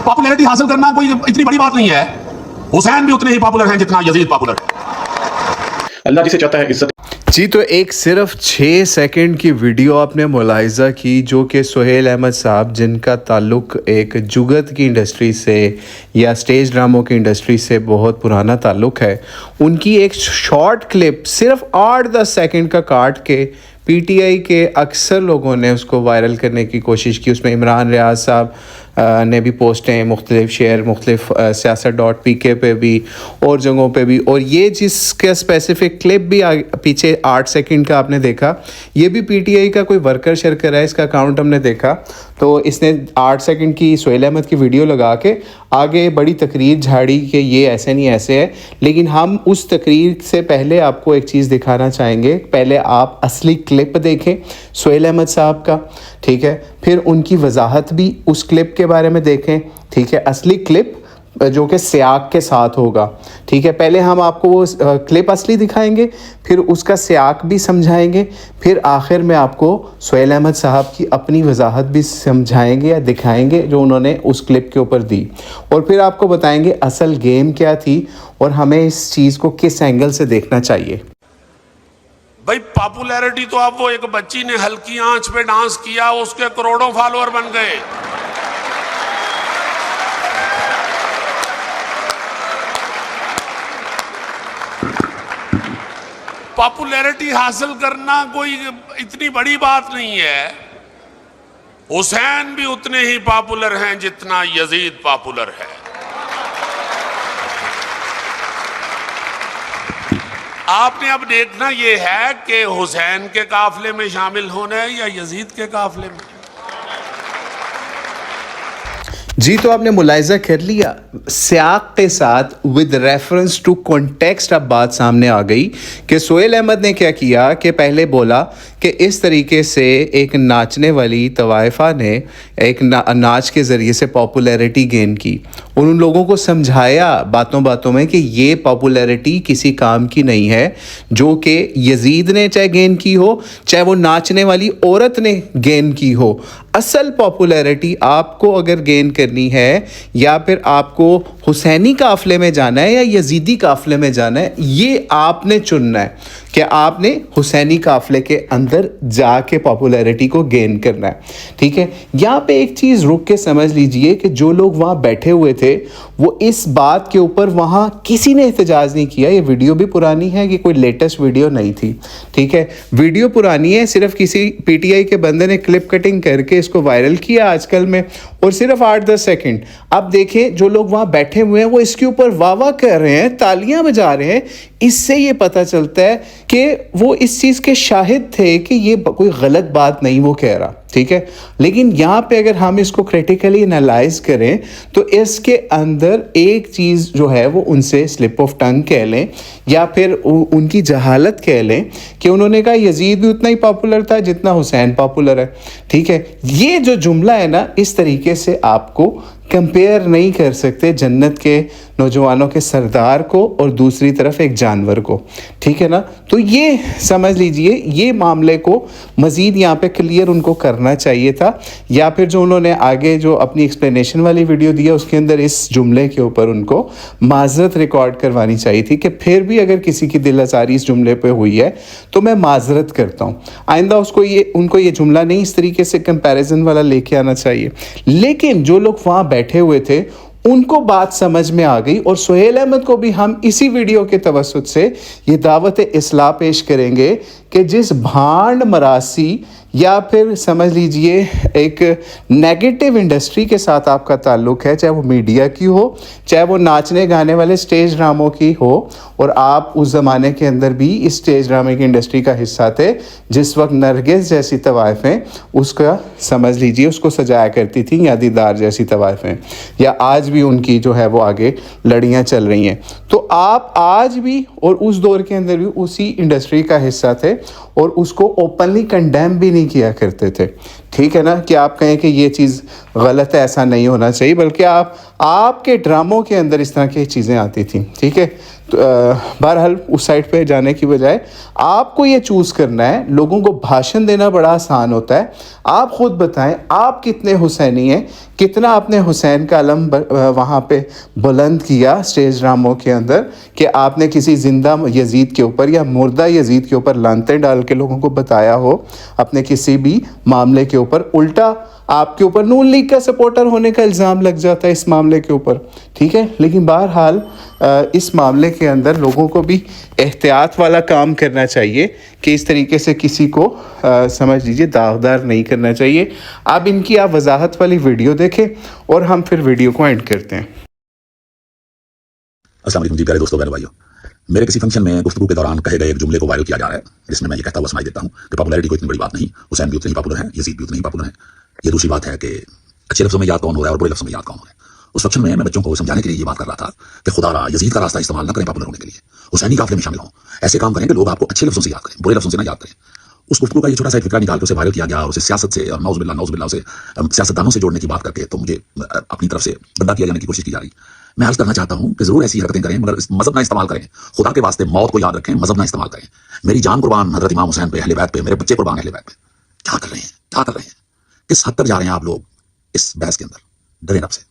Popularity हासिल करना कोई इतनी बड़ी बात नहीं है। हुसैन भी उतने ही पॉपुलर हैं जितना यजीद पॉपुलर है। अल्लाह जिसे चाहता है इज्जत। जी, तो एक सिर्फ 6 सेकंड की वीडियो आपने मुलाहिज़ा की जो कि सुहेल अहमद साहब, जिनका ताल्लुक़ एक जुगत की इंडस्ट्री से या स्टेज ड्रामों की इंडस्ट्री से बहुत पुराना ताल्लुक़ है, उनकी एक शॉर्ट क्लिप सिर्फ 8-10 सेकंड का काट के पीटीआई के अक्सर लोगों ने उसको वायरल करने की कोशिश की। उसमें इमरान रियाज साहब ने भी पोस्टें मुख्तलिफ शेयर, मुख्तलिफ siyaasat.pk पे भी और जगहों पे भी, और ये जिसका स्पेसिफिक क्लिप भी पीछे 8 सेकंड का आपने देखा, ये भी पीटीआई का कोई वर्कर शर्कर है, इसका अकाउंट हमने देखा, तो इसने 8 सेकंड की सुहेल अहमद की वीडियो लगा के आगे बड़ी तकरीर झाड़ी कि ये ऐसे नहीं ऐसे है। लेकिन हम उस तकरीर से पहले आपको एक चीज़ दिखाना चाहेंगे। पहले आप असली क्लिप देखें सुहेल अहमद साहब का, ठीक है, फिर उनकी वजाहत भी उस क्लिप के बारे में देखें, ठीक है, असली क्लिप जो कि सियाक के साथ होगा, ठीक है। पहले हम आपको वो क्लिप असली दिखाएंगे, फिर उसका सियाक भी समझाएंगे, फिर आखिर में आपको सुहेल अहमद साहब की अपनी वजाहत भी समझाएंगे या दिखाएंगे जो उन्होंने उस क्लिप के ऊपर दी, और फिर आपको बताएंगे असल गेम क्या थी और हमें इस चीज़ को किस एंगल से देखना चाहिए। भाई पॉपुलैरिटी तो अब वो एक बच्ची ने हल्की आंच पे डांस किया, उसके करोड़ों फॉलोअर बन गए। पॉपुलैरिटी हासिल करना कोई इतनी बड़ी बात नहीं है। हुसैन भी उतने ही पॉपुलर हैं जितना यजीद पॉपुलर है। आपने अब देखना यह है कि हुसैन के काफिले में शामिल होना है या यजीद के काफिले में। जी, तो आपने मुलाहिज़ा कर लिया, सियाक के साथ विद रेफरेंस टू कॉन्टेक्स्ट अब बात सामने आ गई कि सुहेल अहमद ने क्या किया कि पहले बोला कि इस तरीके से एक नाचने वाली तवाइफा ने एक नाच के ज़रिए से पॉपुलैरिटी गेन की, और उन लोगों को समझाया बातों बातों में कि ये पॉपुलैरिटी किसी काम की नहीं है जो कि यजीद ने चाहे गेन की हो, चाहे वो नाचने वाली औरत ने गेन की हो। असल पॉपुलैरिटी आपको अगर गेन करनी है, या फिर आपको हुसैनी काफ़िले में जाना है या यजीदी काफ़िले में जाना है, ये आपने चुनना है कि आपने हुसैनी काफ़िले के अंदर जाके पॉपुलैरिटी को गेन करना है, ठीक है। यहाँ पे एक चीज़ रुक के समझ लीजिए कि जो लोग वहाँ बैठे हुए थे वो इस बात के ऊपर वहाँ किसी ने एहतजाज नहीं किया। ये वीडियो भी पुरानी है, कि कोई लेटेस्ट वीडियो नहीं थी, ठीक है, वीडियो पुरानी है, सिर्फ किसी पीटीआई के बंदे ने क्लिप कटिंग करके इसको वायरल किया आजकल में, और सिर्फ 8-10 सेकंड। अब देखें जो लोग वहाँ बैठे हुए हैं वो इसके ऊपर वाह वाह कर रहे हैं, तालियां बजा रहे हैं। इससे ये पता चलता है कि वो इस चीज़ के शाहिद थे कि ये कोई गलत बात नहीं वो कह रहा, ठीक है। लेकिन यहाँ पे अगर हम इसको क्रिटिकली एनालाइज करें तो इसके अंदर एक चीज़ जो है वो उनसे स्लिप ऑफ टंग कह लें या फिर उनकी जहालत कह लें कि उन्होंने कहा यजीद भी उतना ही पॉपुलर था जितना हुसैन पॉपुलर है, ठीक है। ये जो जुमला है ना, इस तरीके से आपको कंपेयर नहीं कर सकते जन्नत के नौजवानों के सरदार को और दूसरी तरफ एक जानवर को, ठीक है ना। तो ये समझ लीजिए, ये मामले को मज़ीद यहाँ पे क्लियर उनको करना चाहिए था, या फिर जो उन्होंने आगे जो अपनी एक्सप्लेनेशन वाली वीडियो दिया उसके अंदर इस जुमले के ऊपर उनको माजरत रिकॉर्ड करवानी चाहिए थी कि फिर भी अगर किसी की दिल आज़ारी इस जुमले पे हुई है तो मैं माजरत करता हूँ, आइंदा उनको ये जुमला नहीं इस तरीके से कंपैरिजन वाला लेके आना चाहिए। लेकिन जो लोग वहाँ बैठे हुए थे उनको बात समझ में आ गई, और सुहेल अहमद को भी हम इसी वीडियो के तवस्सुत से ये दावत इस्लाह पेश करेंगे कि जिस भांड मरासी या फिर समझ लीजिए एक नेगेटिव इंडस्ट्री के साथ आपका ताल्लुक़ है, चाहे वो मीडिया की हो, चाहे वो नाचने गाने वाले स्टेज ड्रामों की हो, और आप उस ज़माने के अंदर भी इस स्टेज ड्रामे की इंडस्ट्री का हिस्सा थे जिस वक्त नरगिस जैसी तवाइफें उसका समझ लीजिए उसको सजाया करती थी, या दीदार जैसी तवाइफें, या आज भी उनकी जो है वो आगे लड़ियाँ चल रही हैं। तो आप आज भी और उस दौर के अंदर भी उसी इंडस्ट्री का हिस्सा थे और उसको ओपनली कंडेम भी नहीं किया करते थे, ٹھیک ہے نا, کہ آپ کہیں کہ یہ چیز غلط ہے, ایسا نہیں ہونا چاہیے, بلکہ آپ کے ڈراموں کے اندر اس طرح کی چیزیں آتی تھیں. ٹھیک ہے, تو بہرحال اس سائٹ پہ جانے کی بجائے آپ کو یہ چوز کرنا ہے. لوگوں کو بھاشن دینا بڑا آسان ہوتا ہے. آپ خود بتائیں آپ کتنے حسینی ہیں, کتنا آپ نے حسین کا علم وہاں پہ بلند کیا اسٹیج ڈراموں کے اندر, کہ آپ نے کسی زندہ یزید کے اوپر یا مردہ یزید کے اوپر لانتیں ڈال کے لوگوں کو بتایا ہو اپنے کسی بھی معاملے کے اوپر. الٹا آپ کے اوپر نون لیگ کا سپورٹر ہونے کا الزام لگ جاتا ہے اس معاملے کے اوپر. ٹھیک ہے, لیکن بہرحال اس معاملے کے اندر لوگوں کو بھی احتیاط والا کام کرنا چاہیے کہ اس طریقے سے کسی کو سمجھ لیجیے داغدار نہیں کرنا چاہیے. اب ان کی آپ وضاحت والی ویڈیو دیکھیں اور ہم پھر ویڈیو کو اینڈ کرتے ہیں. السلام علیکم جی پیارے دوستوں بہنوں بھائیوں. میرے کسی فنکشن میں گفتگو کے دوران کہے گئے ایک جملے کو وائرل کیا جا رہا ہے جس میں یہ کہتا ہوا سنائی دیتا ہوں کہ پاپولیرٹی کو اتنی بڑی بات نہیں, حسین بھی اتنے ہی پاپولر ہیں, یزید بھی اتنے ہی پاپولر ہیں. یہ دوسری بات ہے کہ اچھے لفظوں میں یاد کون ہو رہا ہے اور برے لفظوں میں یاد کون ہو رہا ہے. اس فنکشن میں بچوں کو سمجھانے کے لیے یہ بات کر رہا تھا کہ خدا را یزید کا راستہ استعمال نہ کریں پاپولر ہونے کے لیے, حسینی قافلے میں شامل ہوں, ایسے کام کریں کہ لوگ آپ کو اچھے لفظوں سے یاد کریں, برے لفظوں سے نہ یاد کریں. اس گفتگو کا یہ چھوٹا سا فکرہ نکال کے اسے وائرل کیا گیا اور اسے سیاست سے اور نعوذ باللہ سے سیاستدانوں سے جوڑنے کی بات کر کے تو مجھے اپنی طرف سے گندا کیا جانے کی کوشش کی جا رہی. میں عرض کرنا چاہتا ہوں کہ ضرور ایسی حرکتیں کریں مگر مذہب نہ استعمال کریں. خدا کے واسطے موت کو یاد رکھیں, مذہب نہ استعمال کریں. میری جان قربان حضرت امام حسین پہ, اہل بیت پہ, میرے بچے قربان اہل بیت پہ. کیا کر رہے ہیں, کس حد تک جا رہے ہیں آپ لوگ اس بحث کے اندر؟ ڈریں رب سے.